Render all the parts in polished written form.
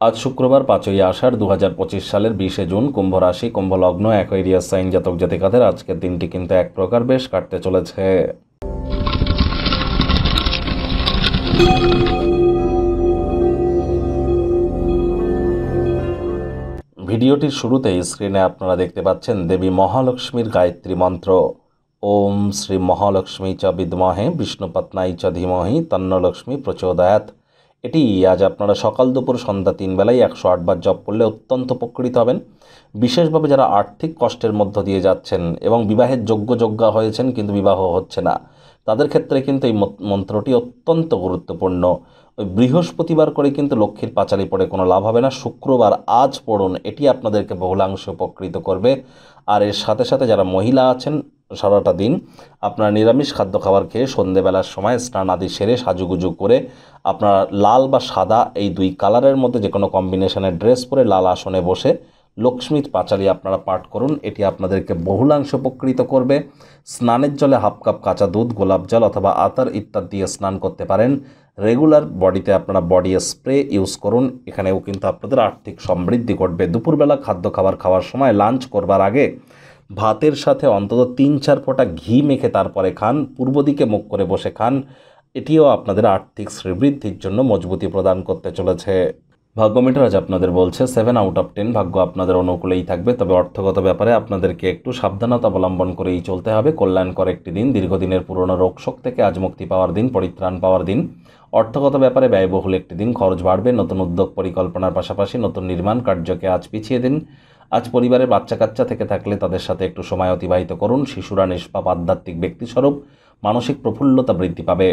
আজ শুক্রবার 5ই আষাঢ় 2025 সালের 20শে জুন, কুম্ভ রাশি, কুম্ভ লগ্ন, অ্যাকোয়ারিয়াস সাইন জাতক জাতিকাদের আজকের দিনটি কিন্তু এক প্রকার বেশ কাটতে চলেছে। ভিডিওটির শুরুতেই স্ক্রিনে আপনারা দেখতে পাচ্ছেন দেবী মহালক্ষ্মীর গায়ত্রী মন্ত্র। ওম শ্রী মহালক্ষ্মী চ বিদ্মহে বিষ্ণুপত্নাই চ ধীমহি তন্নলক্ষ্মী প্রচোদয়াৎ। এটি আজ আপনারা সকাল দুপুর সন্ধ্যা 3 বেলায় 108 বার জপ করলে অত্যন্ত উপকৃত হবেন। বিশেষভাবে যারা আর্থিক কষ্টের মধ্য দিয়ে যাচ্ছেন এবং বিবাহের যোগ্যা হয়েছেন কিন্তু বিবাহ হচ্ছে না, তাদের ক্ষেত্রে কিন্তু এই মন্ত্রটি অত্যন্ত গুরুত্বপূর্ণ। ওই বৃহস্পতিবার করে কিন্তু লক্ষ্মীর পাঁচালি পড়ে কোনো লাভ হবে না, শুক্রবার আজ পড়ুন, এটি আপনাদেরকে বহুলাংশে উপকৃত করবে। আর এর সাথে সাথে যারা মহিলা আছেন, সারাটা দিন আপনারা নিরামিষ খাদ্য খাবার খেয়ে সন্ধেবেলার সময় স্নান আদি সেরে সাজুগুজু করে আপনারা লাল বা সাদা এই দুই কালারের মধ্যে যে কোনো কম্বিনেশনের ড্রেস পরে লাল আসনে বসে লক্ষ্মীর পাঁচালি আপনারা পাঠ করুন, এটি আপনাদেরকে বহুলাংশে উপকৃত করবে। স্নানের জলে হাফ কাপ কাঁচা দুধ, গোলাপ জল অথবা আতর ইত্যাদি দিয়ে স্নান করতে পারেন। রেগুলার বডিতে আপনারা বডি স্প্রে ইউজ করুন, এখানেও কিন্তু আপনাদের আর্থিক সমৃদ্ধি ঘটবে। দুপুরবেলা খাদ্য খাওয়ার সময় লাঞ্চ করবার আগে ভাতের সাথে অন্তত 3-4 ফোঁটা ঘি মেখে তারপরে খান, পূর্ব দিকে মুখ করে বসে খান, এটিও আপনাদের আর্থিক শ্রীবৃদ্ধির জন্য মজবুতি প্রদান করতে চলেছে। ভাগ্যমিটার আজ আপনাদের বলছে 7 আউট অফ 10, ভাগ্য আপনাদের অনুকূলেই থাকবে, তবে অর্থগত ব্যাপারে আপনাদেরকে একটু সাবধানতা অবলম্বন করেই চলতে হবে। কল্যাণকর একটি দিন, দীর্ঘদিনের পুরনো রোগশোক থেকে আজ মুক্তি পাওয়ার দিন, পরিত্রাণ পাওয়ার দিন। অর্থগত ব্যাপারে ব্যয়বহুল একটি দিন, খরচ বাড়বে। নতুন উদ্যোগ পরিকল্পনার পাশাপাশি নতুন নির্মাণ কার্যকে আজ পিছিয়ে দিন। আজ পরিবারের বাচ্চা কাচ্চা থেকে থাকলে তাদের সাথে একটু সময় অতিবাহিত করুন। শিশুরা নিষ্পাপ আধ্যাত্মিক ব্যক্তিস্বরূপ, মানসিক প্রফুল্লতা বৃদ্ধি পাবে।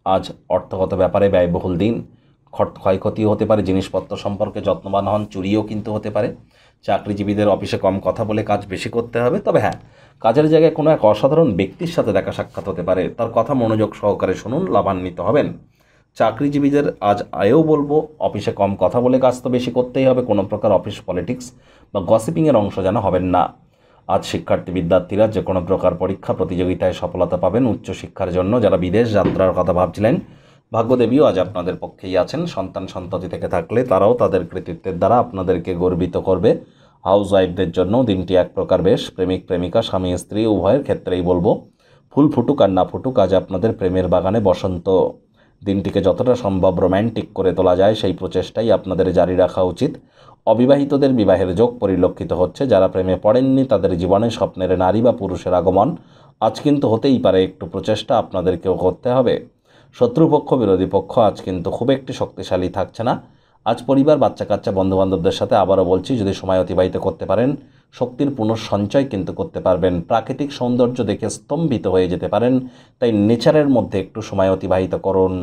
আজ অর্থগত ব্যাপারে ব্যয়বহুল দিন, ক্ষয়ক্ষতিও হতে পারে, জিনিসপত্র সম্পর্কে যত্নবান হন, চুরিও কিন্তু হতে পারে। চাকরিজীবীদের অফিসে কম কথা বলে কাজ বেশি করতে হবে, তবে হ্যাঁ, কাজের জায়গায় কোনো এক অসাধারণ ব্যক্তির সাথে দেখা সাক্ষাৎ হতে পারে, তার কথা মনোযোগ সহকারে শুনুন, লাভান্বিত হবেন। চাকরিজীবীদের আজ আয়ও বলবো, অফিসে কম কথা বলে কাজ তো বেশি করতেই হবে, কোনো প্রকার অফিস পলিটিক্স বা গসিপিংয়ের অংশ যেন হবেন না। আজ বিদ্যার্থীরা যে কোনো প্রকার পরীক্ষা প্রতিযোগিতায় সফলতা পাবেন। উচ্চশিক্ষার জন্য যারা বিদেশ যাত্রার কথা ভাবছিলেন, ভাগ্যদেবীও আজ আপনাদের পক্ষেই আছেন। সন্তান সন্ততি থেকে থাকলে তারাও তাদের কৃতিত্বের দ্বারা আপনাদেরকে গর্বিত করবে। হাউস ওয়াইফদের জন্য দিনটি এক প্রকার বেশ। প্রেমিক প্রেমিকা, স্বামী স্ত্রী উভয়ের ক্ষেত্রেই বলবো, ফুল ফুটুক আর না ফুটুক, আজ আপনাদের প্রেমের বাগানে বসন্ত। দিনটিকে যতটা সম্ভব রোম্যান্টিক করে তোলা যায় সেই প্রচেষ্টাই আপনাদের জারি রাখা উচিত। অবিবাহিতদের বিবাহের যোগ পরিলক্ষিত হচ্ছে। যারা প্রেমে পড়েননি তাদের জীবনে স্বপ্নের নারী বা পুরুষের আগমন আজ কিন্তু হতেই পারে, একটু প্রচেষ্টা আপনাদেরকেও করতে হবে। শত্রুপক্ষ বিরোধী পক্ষ আজ কিন্তু খুব একটি শক্তিশালী থাকছে না। আজ পরিবার, বাচ্চা কাচ্চা, বন্ধুবান্ধবদের সাথে আবারও বলছি, যদি সময় অতিবাহিত করতে পারেন শক্তির পুনঃসঞ্চয় কিন্তু করতে পারবেন। প্রাকৃতিক সৌন্দর্য দেখে স্তম্ভিত হয়ে যেতে পারেন, তাই নেচারের মধ্যে একটু সময় অতিবাহিত করুন।